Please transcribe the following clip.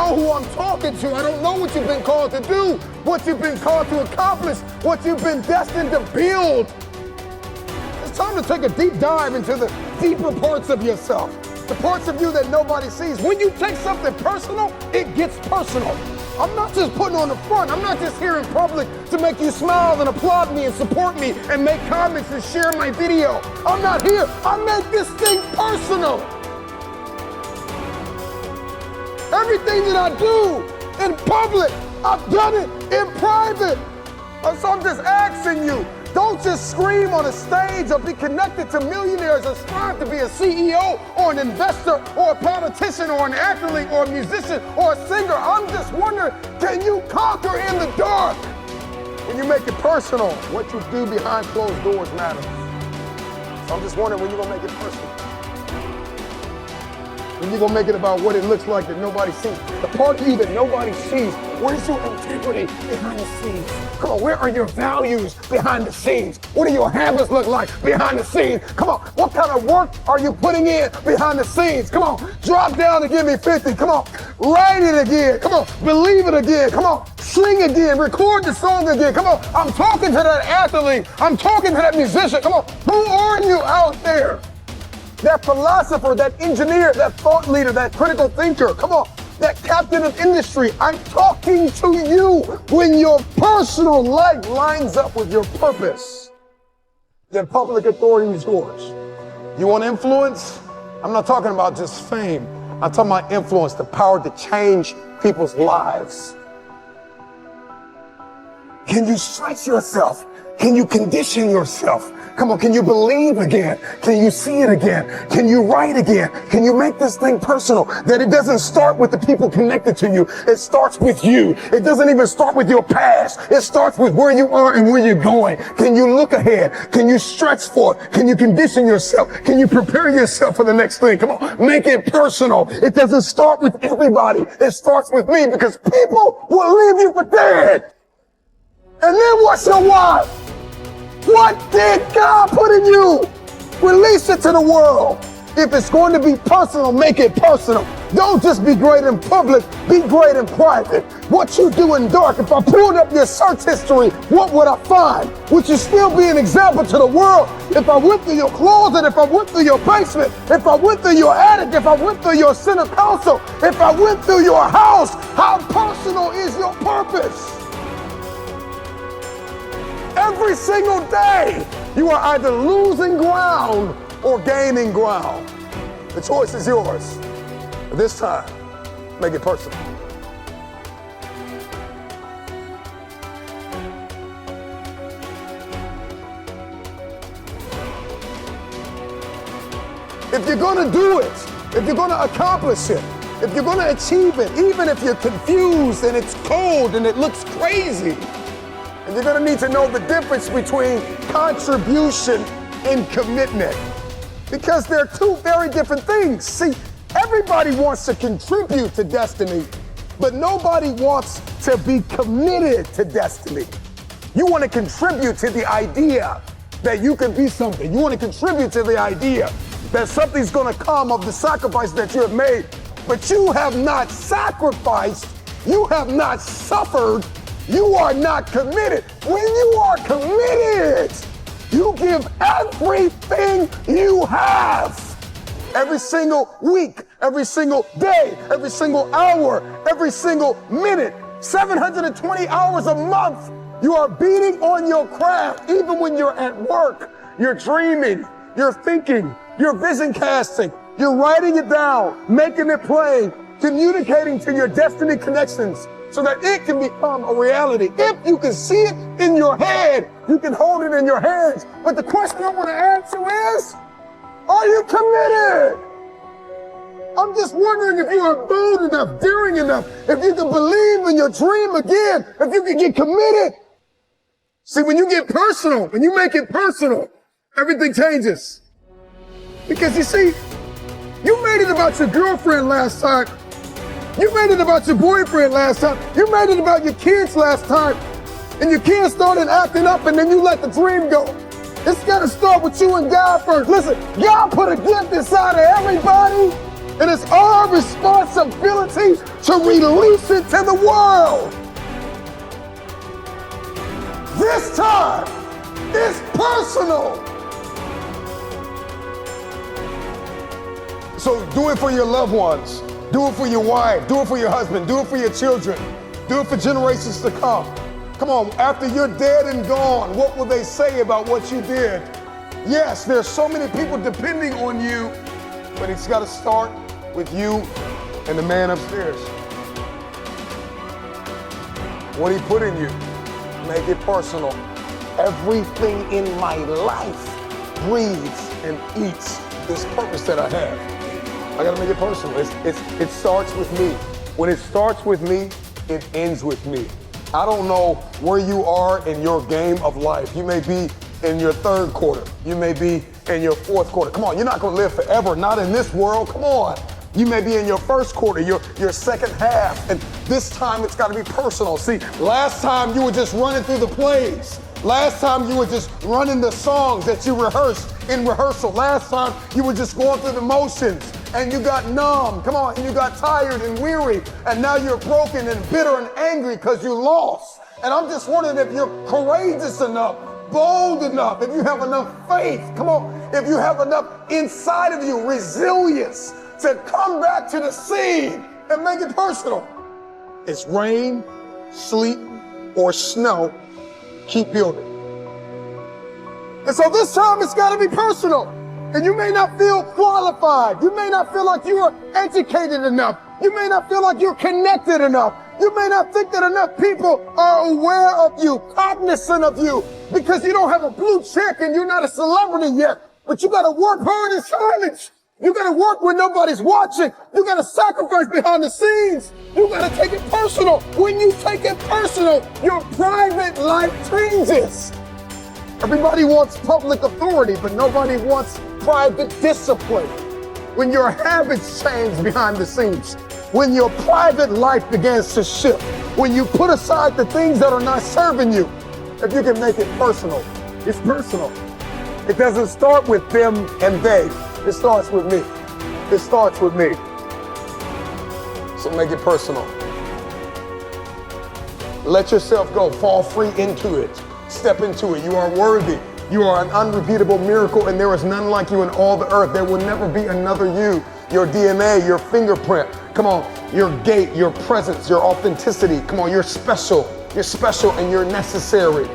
know who I'm talking to. I don't know what you've been called to do, what you've been called to accomplish, what you've been destined to build. It's time to take a deep dive into the deeper parts of yourself, the parts of you that nobody sees. When you take something personal, it gets personal. I'm not just putting on the front. I'm not just here in public to make you smile and applaud me and support me and make comments and share my video. I'm not here. I make this thing personal. Everything that I do in public, I've done it in private. So I'm just asking you, don't just scream on a stage or be connected to millionaires or strive to be a CEO or an investor or a politician or an athlete or a musician or a singer. I'm just wondering, can you conquer in the dark? When you make it personal, what you do behind closed doors matters. So I'm just wondering when you're going to make it personal. When you're going to make it about what it looks like that nobody sees. The part of you that nobody sees. Where's your integrity behind the scenes? Come on, where are your values behind the scenes? What do your habits look like behind the scenes? Come on, what kind of work are you putting in behind the scenes? Come on, drop down and give me 50. Come on, write it again. Come on, believe it again. Come on, sing again, record the song again. Come on, I'm talking to that athlete. I'm talking to that musician. Come on, who are you out there? That philosopher, that engineer, that thought leader, that critical thinker. Come on. That captain of industry, I'm talking to you. When your personal life lines up with your purpose, then public authority is yours. You want influence? I'm not talking about just fame. I'm talking about influence, the power to change people's lives. Can you stretch yourself? Can you condition yourself? Come on, can you believe again? Can you see it again? Can you write again? Can you make this thing personal? That it doesn't start with the people connected to you. It starts with you. It doesn't even start with your past. It starts with where you are and where you're going. Can you look ahead? Can you stretch for it? Can you condition yourself? Can you prepare yourself for the next thing? Come on, make it personal. It doesn't start with everybody. It starts with me because people will leave you for dead. And then what's your why? What did God put in you? Release it to the world. If it's going to be personal, make it personal. Don't just be great in public, be great in private. What you do in dark, if I pulled up your search history, what would I find? Would you still be an example to the world? If I went through your closet, if I went through your basement, if I went through your attic, if I went through your center console, if I went through your house, how personal is your purpose? Every single day, you are either losing ground or gaining ground. The choice is yours. But this time, make it personal. If you're going to do it, if you're going to accomplish it, if you're going to achieve it, even if you're confused and it's cold and it looks crazy, and you're going to need to know the difference between contribution and commitment. Because they're two very different things. See, everybody wants to contribute to destiny, but nobody wants to be committed to destiny. You want to contribute to the idea that you can be something. You want to contribute to the idea that something's going to come of the sacrifice that you have made, but you have not sacrificed, you have not suffered, you are not committed. When you are committed, you give everything you have. Every single week, every single day, every single hour, every single minute, 720 hours a month, you are beating on your craft. Even when you're at work, you're dreaming, you're thinking, you're vision casting, you're writing it down, making it plain, communicating to your destiny connections, so that it can become a reality. If you can see it in your head, you can hold it in your hands. But the question I want to ask you is, are you committed? I'm just wondering if you are bold enough, daring enough, if you can believe in your dream again, if you can get committed. See, when you get personal, when you make it personal, everything changes. Because you see, you made it about your girlfriend last time. You made it about your boyfriend last time. You made it about your kids last time. And your kids started acting up and then you let the dream go. It's got to start with you and God first. Listen, God put a gift inside of everybody. And it's our responsibility to release it to the world. This time is personal. So do it for your loved ones. Do it for your wife. Do it for your husband. Do it for your children. Do it for generations to come. Come on, after you're dead and gone, what will they say about what you did? Yes, there's so many people depending on you, but it's got to start with you and the man upstairs. What he put in you, make it personal. Everything in my life breathes and eats this purpose that I have. I gotta make it personal. It starts with me. When it starts with me, it ends with me. I don't know where you are in your game of life. You may be in your third quarter. You may be in your fourth quarter. Come on, you're not gonna live forever, not in this world, come on. You may be in your first quarter, your second half, and this time it's gotta be personal. See, last time you were just running through the plays. Last time you were just running the songs that you rehearsed in rehearsal. Last time you were just going through the motions and you got numb. Come on, and you got tired and weary, and now you're broken and bitter and angry because you lost. And I'm just wondering if you're courageous enough, bold enough, if you have enough faith, come on, if you have enough inside of you, resilience to come back to the scene and make it personal. It's rain, sleet, or snow, keep building. And so this time it's gotta be personal. And you may not feel qualified. You may not feel like you are educated enough. You may not feel like you're connected enough. You may not think that enough people are aware of you, cognizant of you, because you don't have a blue check and you're not a celebrity yet. But you gotta work hard in silence. You gotta work when nobody's watching. You gotta sacrifice behind the scenes. You gotta take it personal. When you take it personal, your private life changes. Everybody wants public authority, but nobody wants private discipline. When your habits change behind the scenes, when your private life begins to shift, when you put aside the things that are not serving you, if you can make it personal, it's personal. It doesn't start with them and they. It starts with me. It starts with me. So make it personal. Let yourself go. Fall free into it. Step into it. You are worthy. You are an unrepeatable miracle, and there is none like you in all the earth. There will never be another you. Your DNA, your fingerprint. Come on. Your gait, your presence, your authenticity. Come on. You're special. You're special and you're necessary.